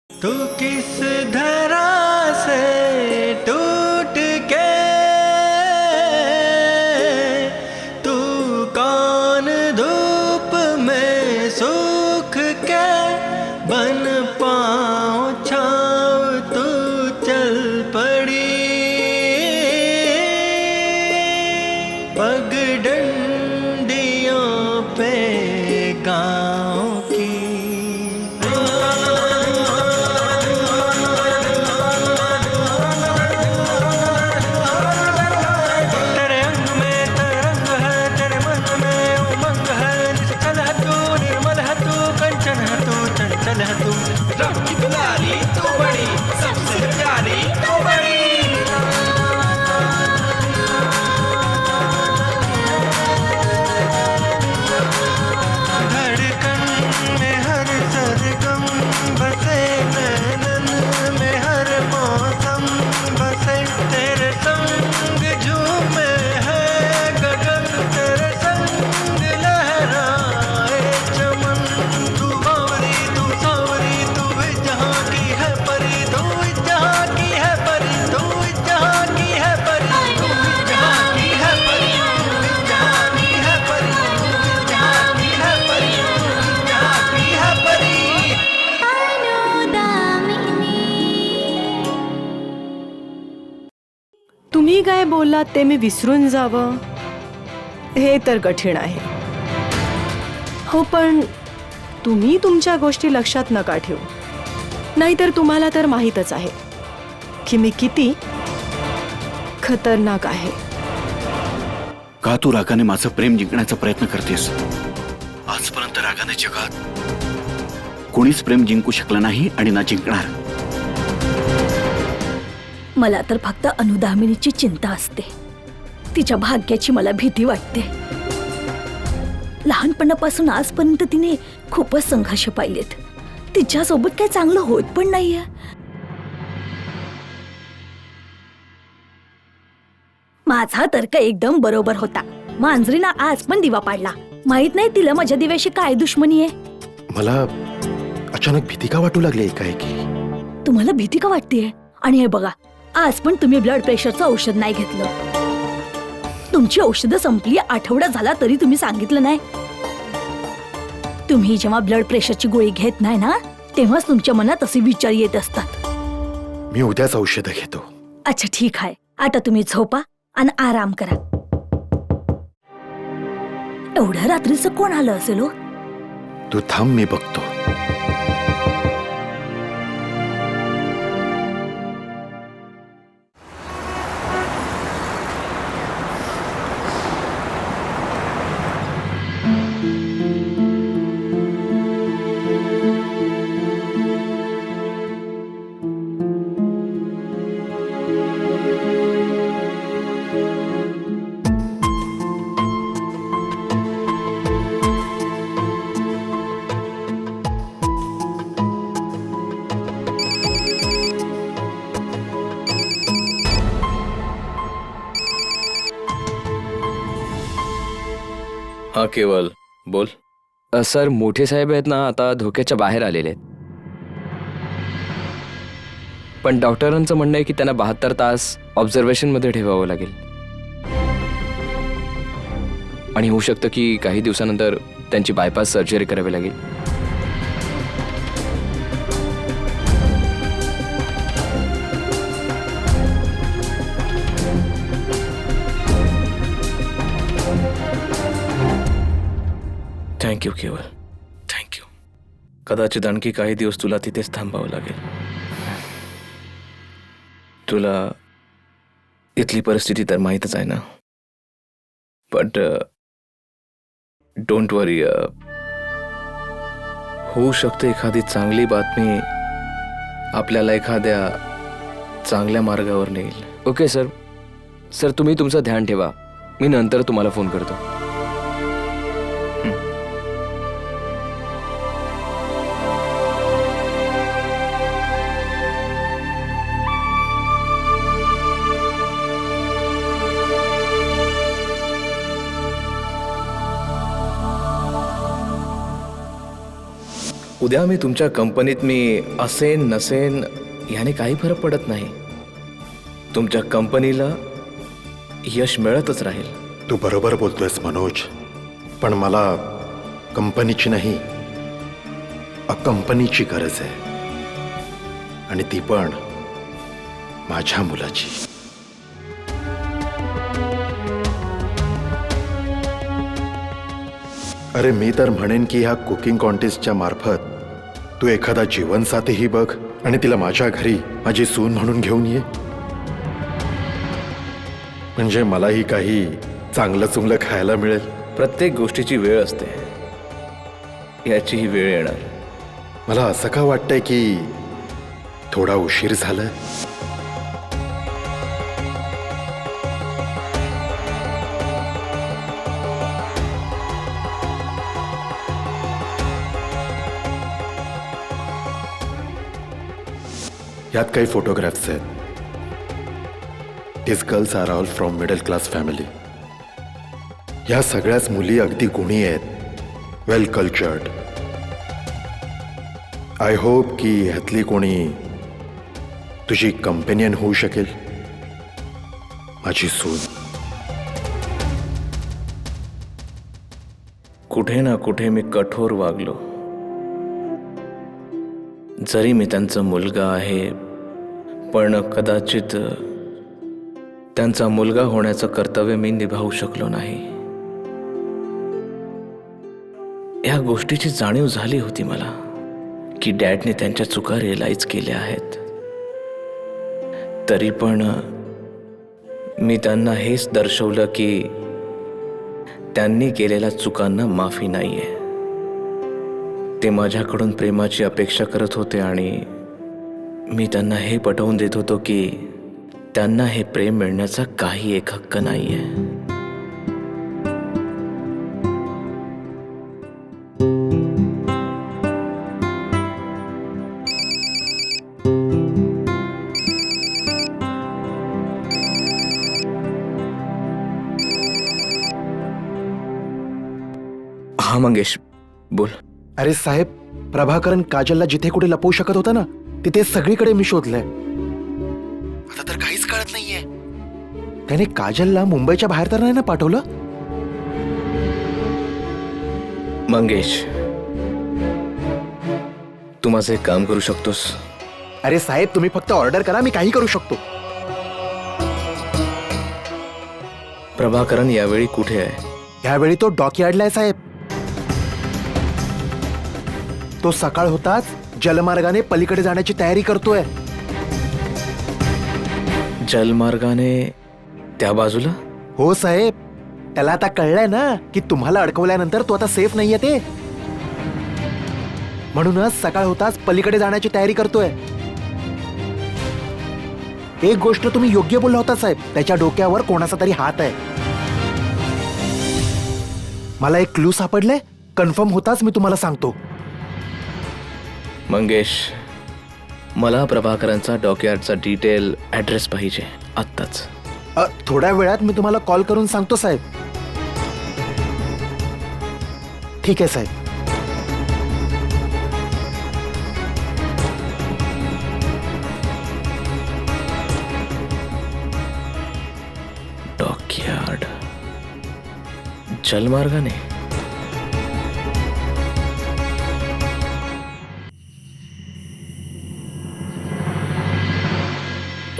तू किस धरा से टूट के, तू कौन धूप में सूख के, बन पाँव छाँव तू चल पड़ी, पगडंडियों पे गाँव की। रंग की दुलारी तू बड़ी, सबसे प्यारी तू बड़ी। धड़कन में हर सरगम बसे, नैनन में हर मौसम बसे, तेरे संग झूमे है गगन, तेरे संग लहराए चमन। तू बावरी तू सावरी, तू इस जहाँ की है परी, तू इस जहाँ की है परी, तू इस जहाँ की है परी, तू इस जहाँ की है परी, तू इस जहाँ की है परी, तू इस जहाँ की है परी, तू इस जहाँ की है परी। तुम्ही काय बोललात ते मी विसरून जावं हे तर कठीण आहे हो, पण तुम्ही तुमच्या गोष्टी लक्षात नका ठेवू, नाहीतर तुम्हाला तर माहीतच आहे की मी किती खतरनाक आहे. का तू रागाने माझं प्रेम जिंकण्याचा प्रयत्न करतेस? आजपर्यंत रागाने जगात कोणीच प्रेम जिंकू शकलं नाही आणि ना जिंकणार. मला तर फक्त अनुदामिनीची चिंता असते, तिच्या भाग्याची मला भीती वाटते. लहानपणापासून आजपर्यंत तिने खूपच संघर्ष पाहिलेत, तिच्यासोबत काही चांगलं होत पण नाहीये. माझा तर्क एकदम बरोबर होता. मांजरीनं आज पण दिवा पाडला. माहित नाही तिला माझ्या दिव्याशी काय दुश्मनी आहे. मला अचानक भीती का वाटू लागली एकाएकी? तुम्हाला भीती का वाटतेय? आणि हे बघा, आज पण तुम्ही ब्लड प्रेशरचं औषध नाही घेतलं. तुमची औषधं संपली, आठवडा झाला तरी तुम्ही सांगितलं नाही. तुम्ही जेव्हा ब्लड प्रेशरची गोळी घेत नाही ना, तेव्हाच तुमच्या मनात असे विचार येत असतात. मी उद्याच औषधं घेतो. अच्छा ठीक आहे, आता तुम्ही झोपा आणि आराम करा. एवढ्या रात्रीचं कोण आलं असेल हो? तू थांब, मी बघतो. हा केवल बोल. सर, मोठे साहेब आहेत ना, आता धोक्याच्या बाहेर आलेले आहेत. पण डॉक्टरांचं म्हणणं आहे की त्यांना 72 तास ऑब्झर्वेशनमध्ये ठेवावं लागेल आणि होऊ शकतं की काही दिवसानंतर त्यांची बायपास सर्जरी करावी लागेल. थँक्यू केवल, थँक्यू. कदाचित आणखी काही दिवस तुला तिथेच थांबावं लागेल. तुला इथली परिस्थिती तर माहीतच आहे ना. बट डोंट वरी, होऊ शकते एखादी चांगली बातमी आपल्याला एखाद्या चांगल्या मार्गावर नेईल. Okay sir. सर, तुम्ही तुमचं ध्यान ठेवा. मी नंतर तुम्हाला फोन करतो. उद्या मी तुमच्या कंपनीत मी असेन नसेन याने काही फरक पडत नाही. तुमच्या कंपनीला यश मिळतच राहील. तू बरोबर बोलतोयस मनोज, पण मला कंपनीची नाही कंपनीची गरज आहे, आणि ती पण माझ्या मुलाची. अरे मी तर म्हणेन की ह्या कुकिंग कॉन्टेस्टच्या मार्फत तू एखादा जीवनसाथीही बघ आणि तिला माझ्या घरी माझी सून म्हणून घेऊन ये. म्हणजे मलाही काही चांगलं चुंगलं खायला मिळेल. प्रत्येक गोष्टीची वेळ असते, याचीही वेळ येणार. मला असं का वाटतंय की थोडा उशीर झालाय. यात काही फोटोग्राफ्स आहेत. These girls are all from middle class family. ह्या सगळ्याच मुली अगदी गुणी आहेत, वेल कल्चर्ड. आय होप की ह्यातली कोणी तुझी कंपेनियन होऊ शकेल, माझी सून. कुठे ना कुठे मी कठोर वागलो. जरी मी त्यांचा मुलगा आहे, पण कदाचित त्यांचा मुलगा होण्याचं कर्तव्य मी निभावू शकलो नाही. या गोष्टीची जाणीव झाली होती मला की डॅडने त्यांच्या चुका रिअलाइज केल्या आहेत. तरी पण मी त्यांना हेच दर्शवलं की त्यांनी केलेल्या चुकांना माफी नाहीये. ते माझ्याकडून प्रेमाची अपेक्षा करत होते आणि मी त्यांना हे पटवून देत होतो की त्यांना हे प्रेम मिळण्याचा काही एक हक्क नाहीये. हा मंगेश, बोल. अरे साहेब, प्रभाकरन काजलला जिथे कुठे लपवू शकत होता ना, तिथे सगळीकडे मी शोधलंय. आता तर काहीच कळत नाहीये. त्याने काजलला मुंबईच्या बाहेर तर नाही ना पाठवलं? मंगेश, तू माझं एक काम करू शकतोस? अरे साहेब, तुम्ही फक्त ऑर्डर करा, मी काही करू शकतो. प्रभाकरन यावेळी कुठे आहे? यावेळी तो डॉकयार्डला आहे साहेब. तो सकाळ होताच जलमार्गाने पलीकडे जाण्याची तयारी करतोय. जलमार्गाने त्या बाजूला? हो साहेब, त्याला आता कळलंय ना की तुम्हाला अडकवल्यानंतर तो आता सेफ नाहीये ते. म्हणूनच सकाळ होताच पलीकडे जाण्याची तयारी करतोय. एक गोष्ट तुम्ही योग्य बोलला होता साहेब, त्याच्या डोक्यावर कोणाचा तरी हात आहे. मला एक क्लू सापडले, कन्फर्म होताच मी तुम्हाला सांगतो. मंगेश, मला प्रभाकरांचा डॉकयार्डचा डिटेल ॲड्रेस पाहिजे आत्ताच. थोड्या वेळात मी तुम्हाला कॉल करून सांगतो साहेब. ठीक आहे साहेब. डॉकयार्ड, जलमार्गाने?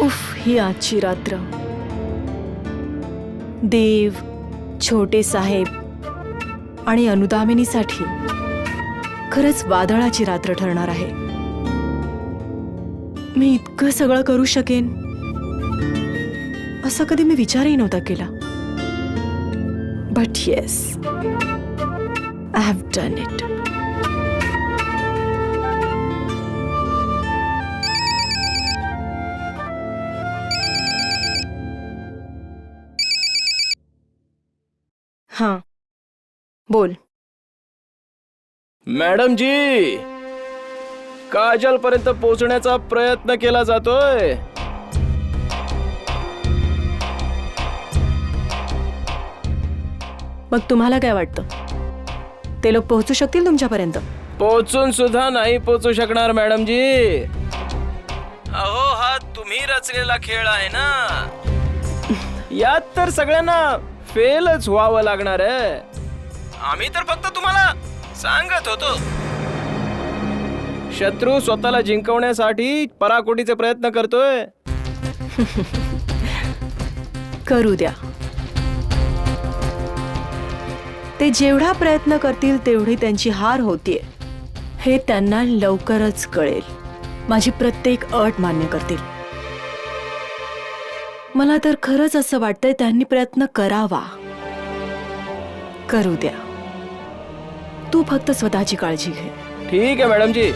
उफ, ही आजची रात्र. देव, छोटे साहेब आणि अनुदामिनीसाठी खरंच वादळाची रात्र ठरणार आहे. मी इतकं सगळं करू शकेन असं कधी मी विचारही नव्हता केला. But yes, I have done it. हां, बोल. मॅडम जी, काजल पर्यंत पोहोचण्याचा प्रयत्न केला जातोय. मग तुम्हाला काय वाटतं, ते लोक पोहोचू शकतील तुमच्यापर्यंत? पोचून सुद्धा नाही पोचू शकणार मॅडमजी. अहो हा तुम्ही रचलेला खेळ आहे ना, यात तर सगळ्यांना फेलच व्हावं लागणार आहे. आम्ही तर फक्त तुम्हाला सांगत होतो. शत्रू स्वतःला जिंकवण्यासाठी पराकोटीचे प्रयत्न करतोय. करू द्या. ते जेवढा प्रयत्न करतील तेवढी त्यांची हार होतीये हे त्यांना लवकरच कळेल. माझी प्रत्येक अट मान्य करतील. मला तर खरंच असं वाटतंय त्यांनी प्रयत्न करावा. करू द्या. तू फक्त स्वतःची काळजी घे. ठीक आहे मॅडमजी.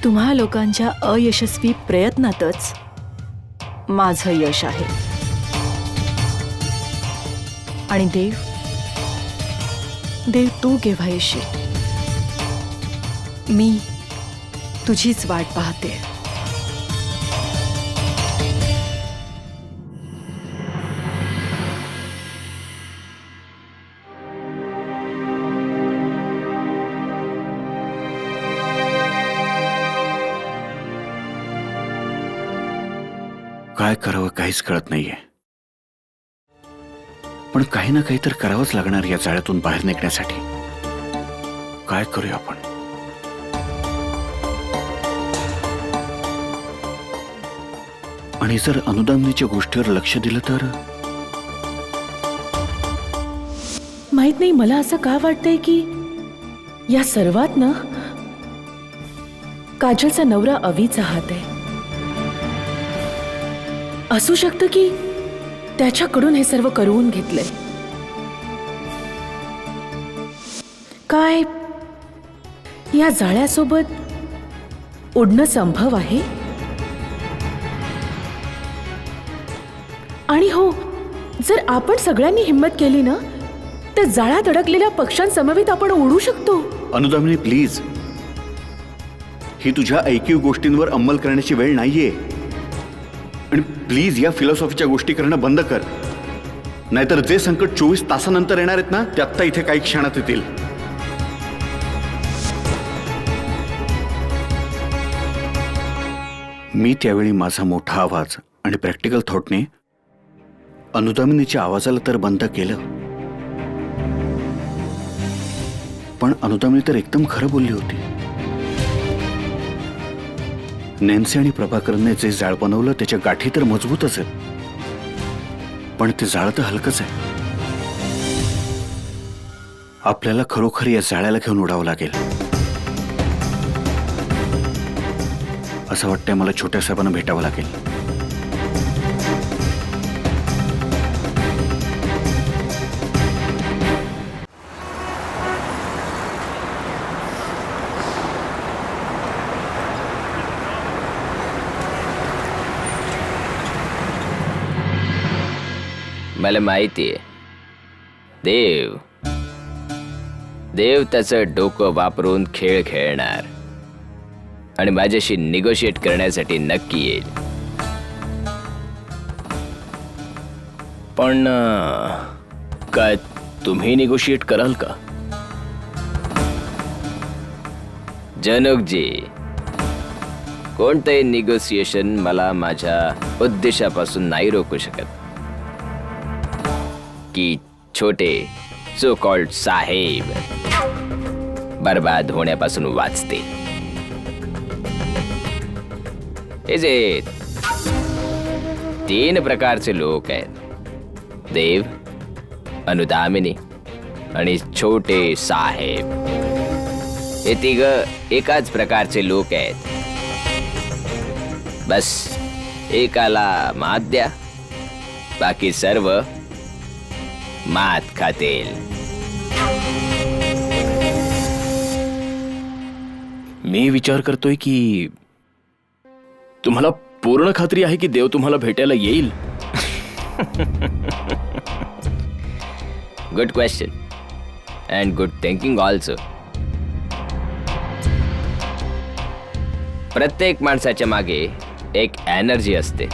तुम्हा लोकांच्या अयशस्वी प्रयत्नातच माझं यश आहे. आणि देव तू केव्हा येशील? मी तुझीच वाट पाहते. काय करावं काहीच कळत नाहीये. पण काही ना काही तर करावंच लागणार या जाळ्यातून बाहेर निघण्यासाठी. काय करूया आपण? आणि जर अनुदानीच्या गोष्टीवर लक्ष दिलं तर? माहित नाही, मला असं का वाटतंय की या सर्वात ना काजलचा नवरा अवीचा हात आहे. असू शकतं की त्याच्याकडून हे सर्व करवून घेतलंय. काय या जाळ्यासोबत उडणं संभव आहे? आणि हो, जर आपण सगळ्यांनी हिम्मत केली ना तर जाळ्यात अडकलेल्या पक्ष्यांसमवेत आपण उडू शकतो. अनुदामिनी प्लीज, ही तुझ्या ऐकीव गोष्टींवर अंमल करण्याची वेळ नाहीये. आणि प्लीज या फिलॉसॉफीच्या गोष्टी करणं बंद कर. नाहीतर जे संकट 24 तासानंतर येणार आहेत ना ते आत्ता इथे काही क्षणात येतील. मी त्यावेळी माझा मोठा आवाज आणि प्रॅक्टिकल थॉटने अनुदामिनीच्या आवाजाला तर बंद केलं. पण अनुदामिनी तर एकदम खरं बोलली होती. नॅन्सी आणि प्रभाकरने जे जाळ बनवलं त्याच्या गाठी तर मजबूतच आहेत, पण ते जाळ तर हलकंच आहे. आपल्याला खरोखर या जाळ्याला घेऊन उडावं लागेल. असं वाटतंय मला छोट्या साहेबांना भेटावं लागेल. मला माहितीये देव त्याचं डोकं वापरून खेळ खेळणार आणि माझ्याशी निगोशिएट करण्यासाठी नक्की येईल. पण काय तुम्ही निगोशिएट कराल का? जनकजी, कोणतंही निगोसिएशन मला माझ्या उद्देशापासून नाही रोखू शकत की छोटे सो कॉल्ड साहेब बर्बाद होण्यापासून वाचते. हे जे 3 प्रकारचे लोक आहेत, देव, अनुदामिनी आणि छोटे साहेब, हे 3 एकाच प्रकारचे लोक आहेत. बस एकाला मात द्या, बाकी सर्व मात खातील. मी विचार करतोय की तुम्हाला पूर्ण खात्री आहे की देव तुम्हाला भेटायला येईल? Good question and good thinking also. प्रत्येक माणसाच्या मागे एक एनर्जी असते.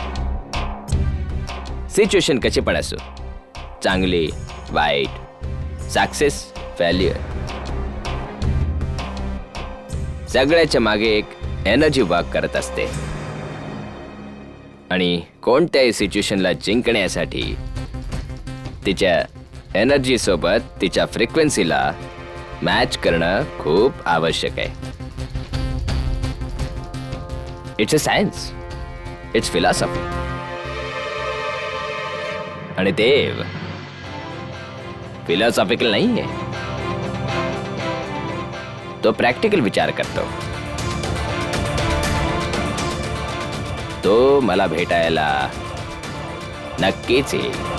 सिच्युएशन कशी पण असो, चांगली वाईट, सक्सेस फेल्युअर, सगळ्याच्या मागे एक एनर्जी वर्क करत असते आणि कोणत्याही सिच्युएशनला जिंकण्यासाठी तिच्या एनर्जी सोबत तिच्या फ्रिक्वेन्सीला मॅच करणं खूप आवश्यक आहे. It's a science, it's philosophy. आणि देव फिलॉसॉफिकल नाहीये, तो प्रॅक्टिकल विचार करतो. तो मला भेटायला नक्कीच येईल.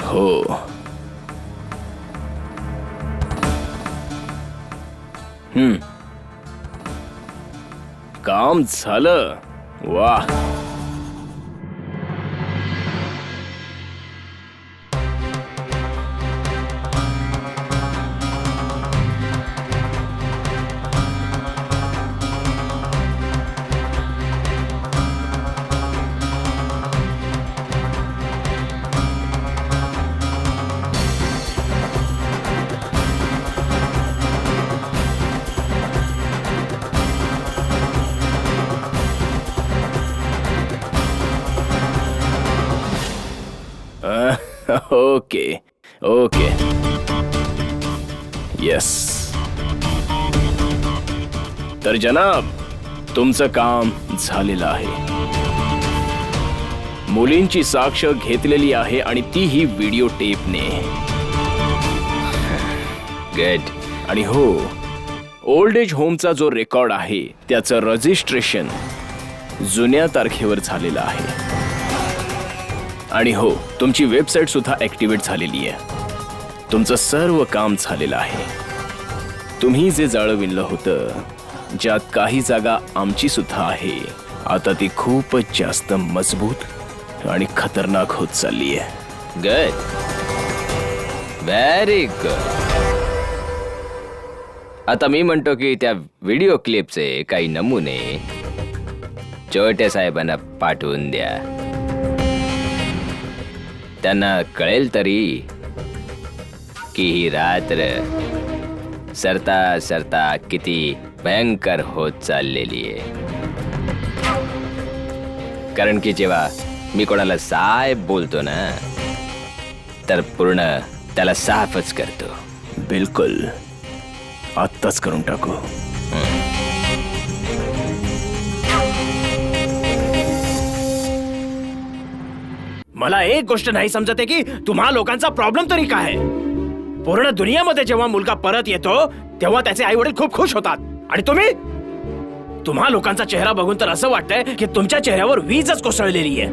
हो, काम झालं. वा, ओके ओके, येस. तर जनाब, तुमचं काम झालेलं आहे. मुलींची साक्ष घेतलेली आहे आणि तीही व्हिडिओ टेपने. गुड. आणि हो, ओल्ड एज होमचा जो रेकॉर्ड आहे त्याचं रजिस्ट्रेशन जुन्या तारखेवर झालेलं आहे. आणि हो, तुमची वेबसाईट सुद्धा ऍक्टिव्हेट झालेली आहे. तुमचं सर्व काम झालेलं आहे. तुम्ही जे जाळं विणलं होतं, ज्यात काही जागा आमची सुद्धा आहे, आता ती खूपच जास्त मजबूत आणि खतरनाक होत चालली आहे. Good, very good. आता मी म्हणतो की त्या व्हिडिओ क्लिपचे काही नमुने छोट्या साहेबांना पाठवून द्या. त्यांना कळेल तरी की ही रात्र सरता सरता किती भयंकर होत चाललेली आहे. कारण की जेव्हा मी कोणाला साहेब बोलतो ना, तर पूर्ण त्याला साफच करतो. बिलकुल, आत्ताच करून टाकू. मला एक गोष्ट नाही समजत आहे की तुम्हा लोकांचा प्रॉब्लेम तरी काय आहे. पूर्ण दुनियामध्ये जेव्हा मुलगा परत येतो तेव्हा त्याचे आई वडील खूप खुश होतात, आणि तुम्हा लोकांचा चेहरा बघून तर असं वाटतंय की तुमच्या चेहऱ्यावर वीजच कोसळलेली आहे.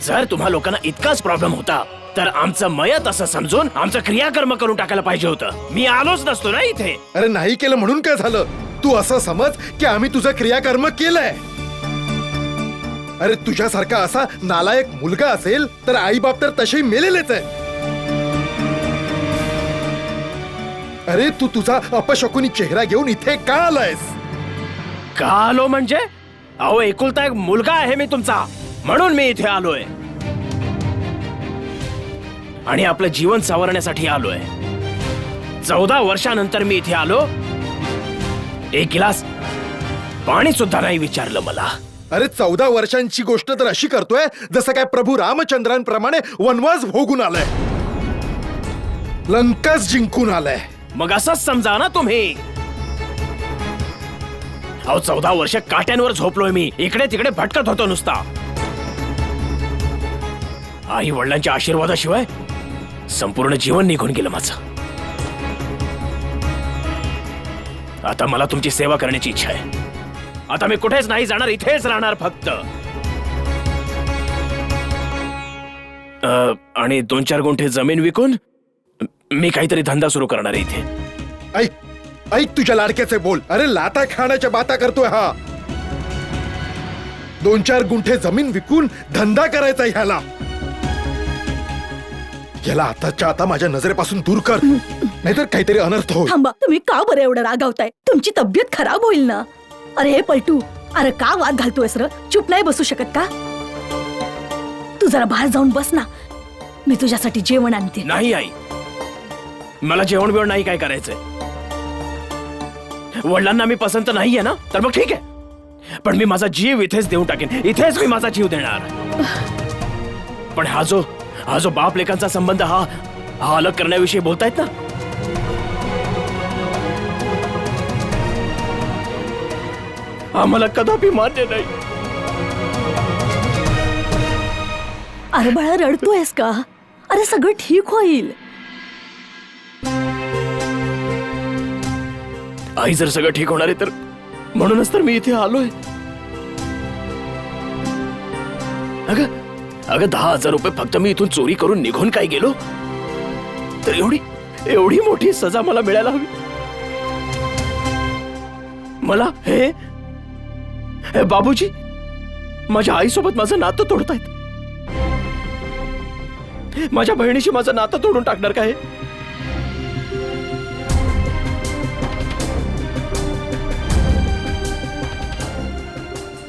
जर तुम्हा लोकांना इतकाच प्रॉब्लेम होता तर आमचं मयत असं समजून आमचं क्रियाकर्म करून टाकायला पाहिजे होतं. मी आलोच नसतो ना इथे. अरे नाही केलं म्हणून काय झालं? तू असं समज की आम्ही तुझं क्रियाकर्म केलंय. अरे तुझ्यासारखा असा नालायक मुलगा असेल तर आई बाप तर तसे मेलेलेच आहे. अरे तू तुझा अपशकुनी चेहरा घेऊन इथे का आलायस? का आलो म्हणजे? अहो, एकुलता एक मुलगा आहे मी तुमचा, म्हणून मी इथे आलोय. आणि आपलं जीवन सावरण्यासाठी आलोय. 14 वर्षानंतर मी इथे आलो. एक गिलास पाणी सुद्धा नाही विचारलं मला. अरे 14 वर्षांची गोष्ट तर अशी करतोय जसं काय प्रभू रामचंद्रांप्रमाणे वनवास भोगून आलाय, लंकाच जिंकून आलाय. मग असंच समजा ना तुम्ही. अहो, 14 वर्ष काट्यांवर झोपलोय मी, इकडे तिकडे भटकत होतो नुसता. आई वडिलांच्या आशीर्वादाशिवाय संपूर्ण जीवन निघून गेलं माझं. आता मला तुमची सेवा करण्याची इच्छा आहे. आता मी कुठेच नाही जाणार, इथेच राहणार फक्त. आणि 2-4 गुंठे जमीन विकून मी काहीतरी धंदा सुरू करणार आहे इथे. ऐक ऐक तुझ्या लाडक्याचे बोल. अरे लाता खाण्याच्या बाता करतोय हा. 2-4 गुंठे जमीन विकून धंदा करायचा ह्याला. याला आताच्या आता माझ्या नजरेपासून दूर कर, नाहीतर काहीतरी अनर्थ होईल. थांबा, तुम्ही का बरं एवढं रागावताय? तुमची तब्येत खराब होईल ना. अरे हे पलटू, अरे का वाद घालतोयस र? चुप नाही बसू शकत का? तू जरा बाहेर जाऊन बस ना, मी तुझ्यासाठी जेवण आणते. नाही आई, मला जेवण बिवण नाही काय करायचंय. वडिलांना मी पसंत नाहीये ना, तर मग ठीक आहे, पण मी माझा जीव इथेच देऊन टाकेन. इथेच मी माझा जीव देणार. पण हा जो बाप लेकांचा संबंध हा अलग करण्याविषयी बोलतायत ना, आम्हाला कदापि मान्य नाही. अरे बाळा, रडतोयस का? अरे सगळं ठीक होईल. आई, जर सगळं ठीक होणार आहे तर म्हणूनच तर मी इथे आलोय. अगं 10,000 रुपये फक्त मी इथून चोरी करून निघून काय गेलो, तर एवढी मोठी सजा मला मिळायला हवी. मला हे बाबूजी माझ्या आईसोबत माझं नातं तोडतायत. माझ्या बहिणीशी माझं नातं तोडून टाकणार काय?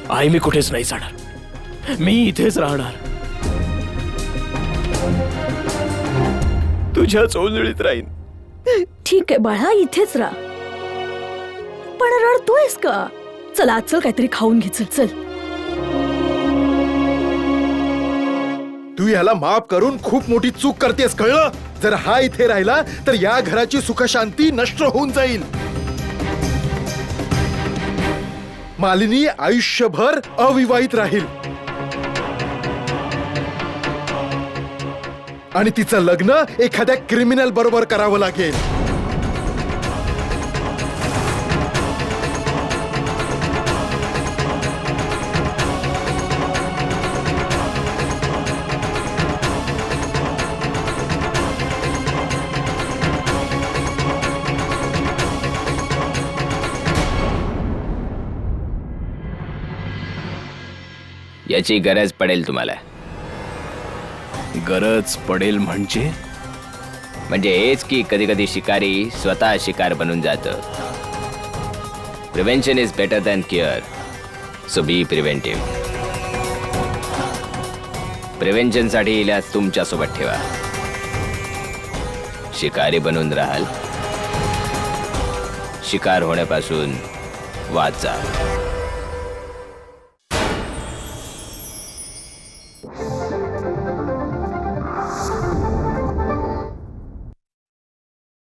आई, मी कुठेच नाही जाणार. मी इथेच राहणार. तुझ्या चोंजळीत राहीन. ठीक आहे बाळा, इथेच राहा. पण रडतोयस का? चला चल, काहीतरी खाऊन घे. चल चल. तू याला माफ करून खूप मोठी चूक करतेस, कळलं? जर हा इथे राहिला तर या घराची सुखशांती नष्ट होऊन जाईल. मालिनी आयुष्यभर अविवाहित राहील आणि तिचं लग्न एखाद्या क्रिमिनल बरोबर करावं लागेल. याची गरज पडेल तुम्हाला. गरज पडेल म्हणजे हेच की कधी कधी शिकारी स्वतः शिकार बनून जातं. Prevention is better than cure, so be preventive. प्रिव्हेंशनसाठी हिला तुमच्यासोबत ठेवा. शिकारी बनून राहाल, शिकार होण्यापासून वाचा.